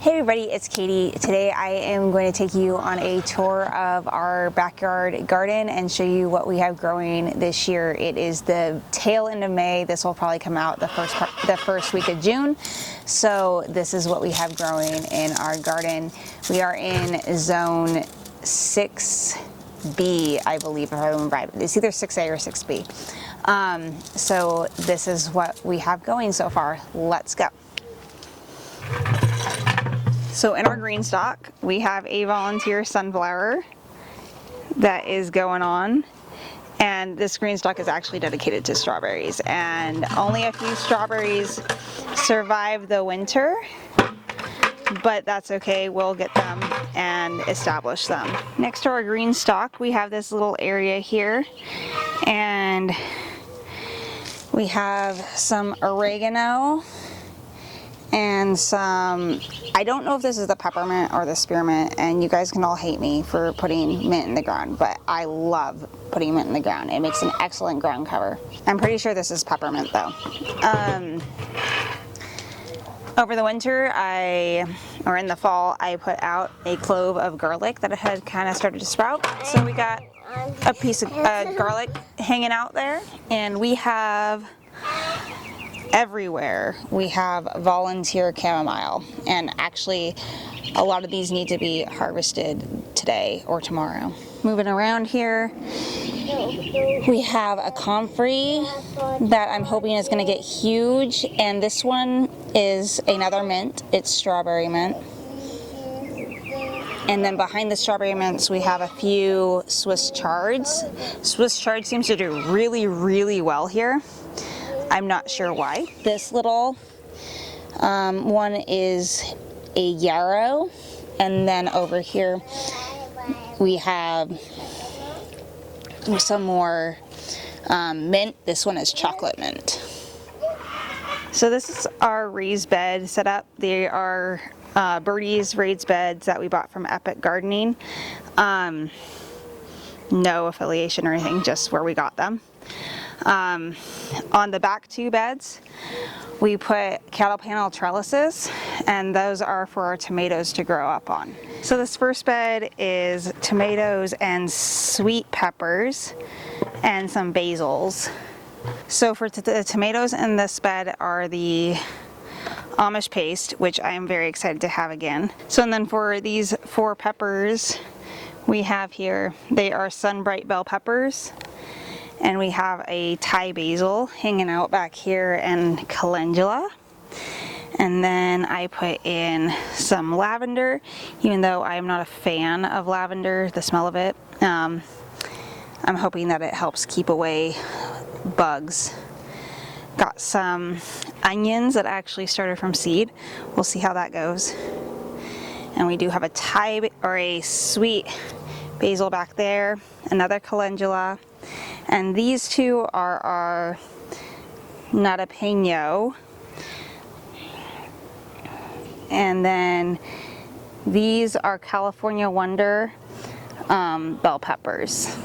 Hey everybody, it's Katie. Today I am going to take you on a tour of our backyard garden and show you what we have growing this year. It is the tail end of May. This will probably come out the first week of June. So this is what we have growing in our garden. We are in zone 6B, I believe, if I remember right. It's either 6A or 6B. So this is what we have going so far. Let's go. So in our green stock, we have a volunteer sunflower that is going on. And this green stock is actually dedicated to strawberries. And only a few strawberries survive the winter, but that's okay. We'll get them and establish them. Next to our green stock, we have this little area here. And we have some oregano and some, I don't know if this is the peppermint or the spearmint, and you guys can all hate me for putting mint in the ground, but I love putting mint in the ground. It makes an excellent ground cover. I'm pretty sure this is peppermint though. Over the winter, or in the fall, I put out a clove of garlic that had kind of started to sprout. So we got a piece of garlic hanging out there, and we have everywhere we have volunteer chamomile, and actually a lot of these need to be harvested today or tomorrow. Moving around here, we have a comfrey that I'm hoping is going to get huge, and this one is another mint. It's strawberry mint. And then behind the strawberry mints, we have a few Swiss chards. Swiss chard seems to do really, really well here. I'm not sure why. This little one is a yarrow, and then over here we have some more mint. This one is chocolate mint. So this is our raised bed setup. They are Birdie's raised beds that we bought from Epic Gardening. No affiliation or anything, just where we got them. On the back two beds, we put cattle panel trellises, and those are for our tomatoes to grow up on. So this first bed is tomatoes and sweet peppers and some basils. So for the tomatoes in this bed are the Amish paste, which I am very excited to have again. So and then for these 4 peppers we have here, they are Sunbright bell peppers. And we have a Thai basil hanging out back here and calendula. And then I put in some lavender, even though I'm not a fan of lavender, the smell of it. I'm hoping that it helps keep away bugs. Got some onions that actually started from seed. We'll see how that goes. And we do have a Thai or a sweet basil back there, another calendula. And these two are our Nadapeño. And then these are California Wonder bell peppers.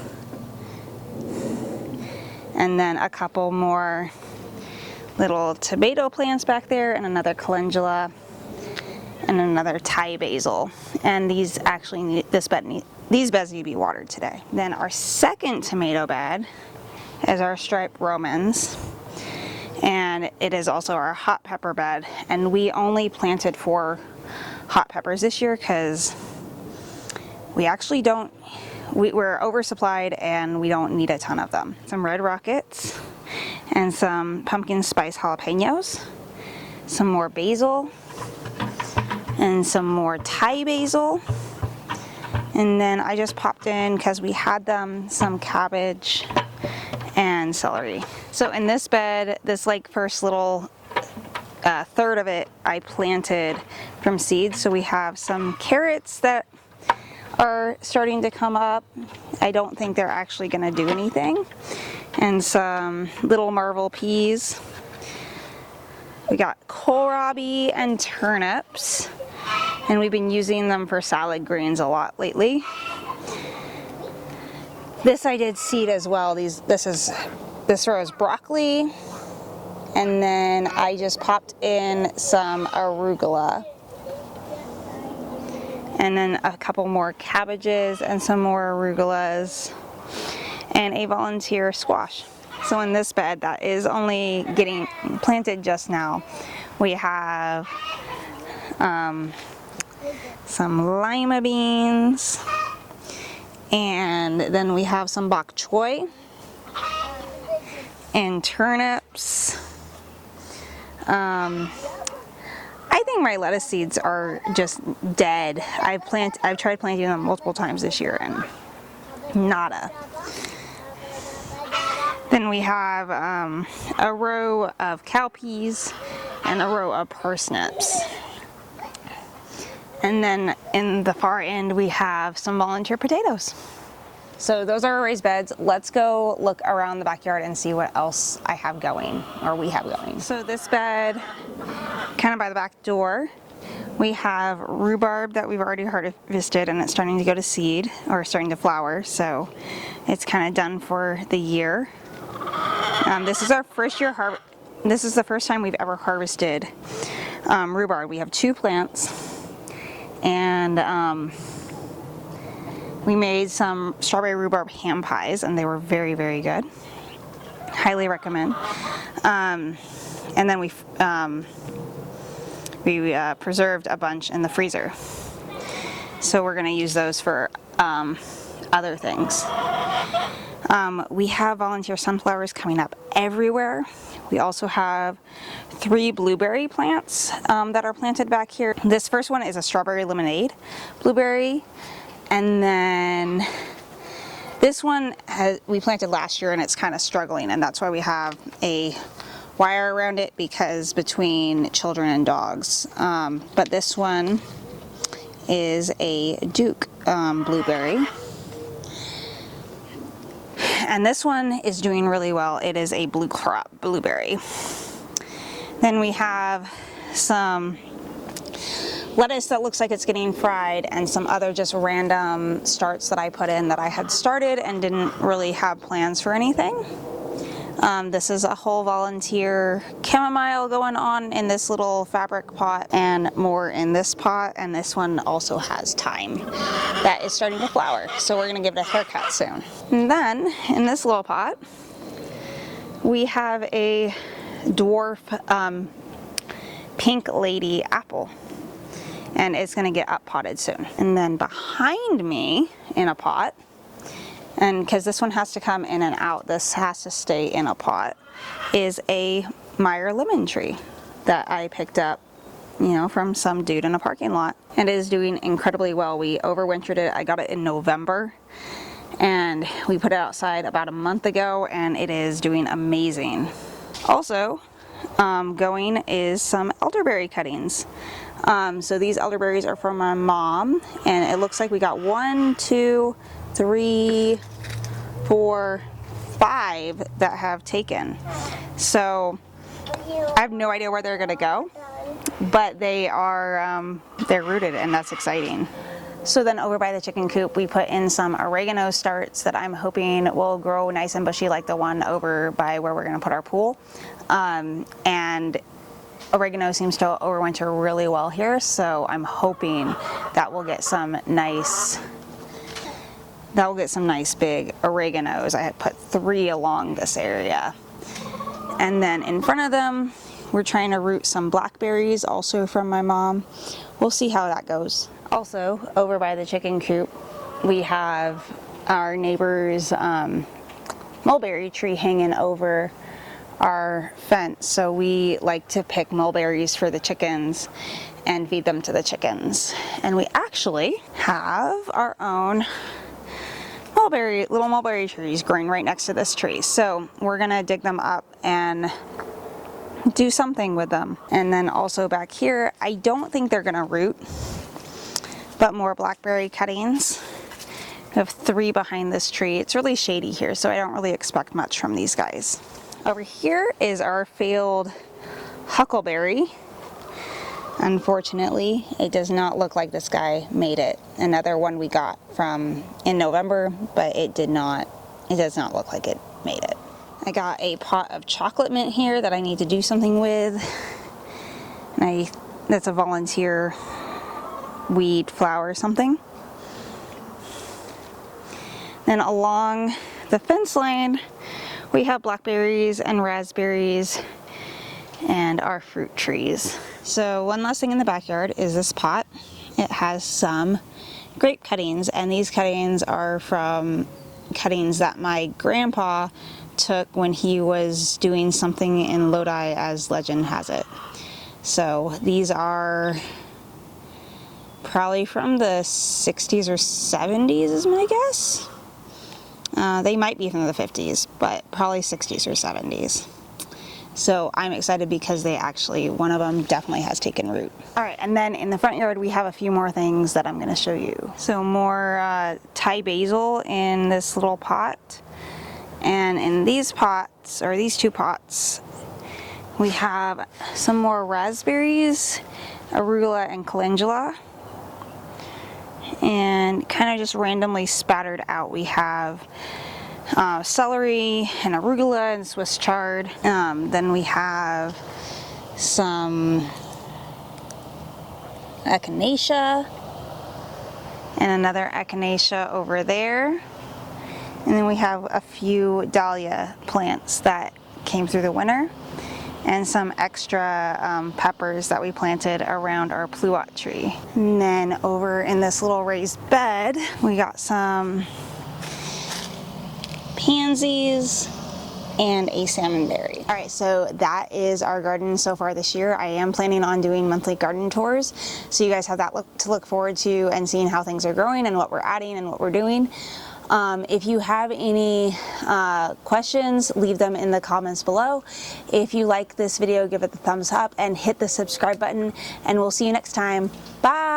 And then a couple more little tomato plants back there, and another calendula, and another Thai basil. And these actually need, these beds need to be watered today. Then our second tomato bed is our striped Romans, and it is also our hot pepper bed. And we only planted 4 hot peppers this year because we actually we're oversupplied and we don't need a ton of them. Some red rockets and some pumpkin spice jalapenos, some more basil, and some more Thai basil. And then I just popped in, because we had them, some cabbage and celery. So in this bed, this like first little third of it I planted from seeds. So we have some carrots that are starting to come up. I don't think they're actually going to do anything. And some little marvel peas. We got kohlrabi and turnips, and we've been using them for salad greens a lot lately. This I did seed as well. This row is broccoli, and then I just popped in some arugula. and then a couple more cabbages and some more arugulas and a volunteer squash. So in this bed that is only getting planted just now, we have some lima beans, and then we have some bok choy and turnips. I think my lettuce seeds are just dead. I've tried planting them multiple times this year and nada. Then we have a row of cowpeas and a row of parsnips. And then in the far end we have some volunteer potatoes. So those are our raised beds. Let's go look around the backyard and see what else I have going, or we have going. So this bed, kind of by the back door, we have rhubarb that we've already harvested, and it's starting to go to seed, or starting to flower, so it's kind of done for the year. This is our first year this is the first time we've ever harvested rhubarb. We have 2 plants, and we made some strawberry rhubarb ham pies, and they were very, very good. Highly recommend. And then we preserved a bunch in the freezer. So we're going to use those for other things. We have volunteer sunflowers coming up everywhere. We also have 3 blueberry plants that are planted back here. This first one is a strawberry lemonade blueberry. And then this one we planted last year, and it's kind of struggling, and that's why we have a wire around it, because between children and dogs. But this one is a Duke blueberry. And this one is doing really well. It is a blue crop blueberry. Then we have some lettuce that looks like it's getting fried, and some other just random starts that I put in that I had started and didn't really have plans for anything. This is a whole volunteer chamomile going on in this little fabric pot, and more in this pot, and this one also has thyme that is starting to flower, so we're going to give it a haircut soon. And then in this little pot we have a dwarf pink lady apple, and it's going to get up potted soon. And then behind me in a pot, and because this one has to come in and out, this has to stay in a pot, is a Meyer lemon tree that I picked up, you know, from some dude in a parking lot, and it is doing incredibly well. We overwintered it. I got it in November, and we put it outside about a month ago, and it is doing amazing. Also going is some elderberry cuttings. So these elderberries are from my mom, and it looks like we got 1, 2, 3, 4, 5 that have taken. So I have no idea where they're gonna go, but they are they're rooted, and that's exciting. So then over by the chicken coop we put in some oregano starts that I'm hoping will grow nice and bushy like the one over by where we're gonna put our pool. And oregano seems to overwinter really well here, so I'm hoping that we'll get some nice big oreganos. I had put 3 along this area. And then in front of them we're trying to root some blackberries, also from my mom. We'll see how that goes. Also over by the chicken coop we have our neighbor's mulberry tree hanging over our fence, so we like to pick mulberries for the chickens and feed them to the chickens. And we actually have our own little mulberry trees growing right next to this tree, so we're gonna dig them up and do something with them. And then also back here, I don't think they're gonna root, but more blackberry cuttings. We have 3 behind this tree. It's really shady here, so I don't really expect much from these guys. Over here is our failed huckleberry. Unfortunately, it does not look like this guy made it. Another one we got from in November, but it does not look like it made it. I got a pot of chocolate mint here that I need to do something with. And that's a volunteer weed, flower, something. Then along the fence line, we have blackberries and raspberries and our fruit trees. So one last thing in the backyard is this pot. It has some grape cuttings, and these cuttings are from cuttings that my grandpa took when he was doing something in Lodi, as legend has it. So these are probably from the 60s or 70s is my guess. They might be from the 50s, but probably 60s or 70s. So I'm excited because they actually, one of them definitely has taken root. All right, and then in the front yard we have a few more things that I'm gonna show you. So more Thai basil in this little pot. And in these pots, or these two pots, we have some more raspberries, arugula and calendula. And kind of just randomly spattered out, we have celery and arugula and Swiss chard. Then we have some echinacea and another echinacea over there. And then we have a few dahlia plants that came through the winter, and some extra peppers that we planted around our pluot tree. And then over in this little raised bed, we got some pansies and a salmonberry. All right, so that is our garden so far this year. I am planning on doing monthly garden tours, so you guys have that to look forward to, and seeing how things are growing and what we're adding and what we're doing. If you have any questions, leave them in the comments below. If you like this video, give it the thumbs up and hit the subscribe button, and we'll see you next time. Bye!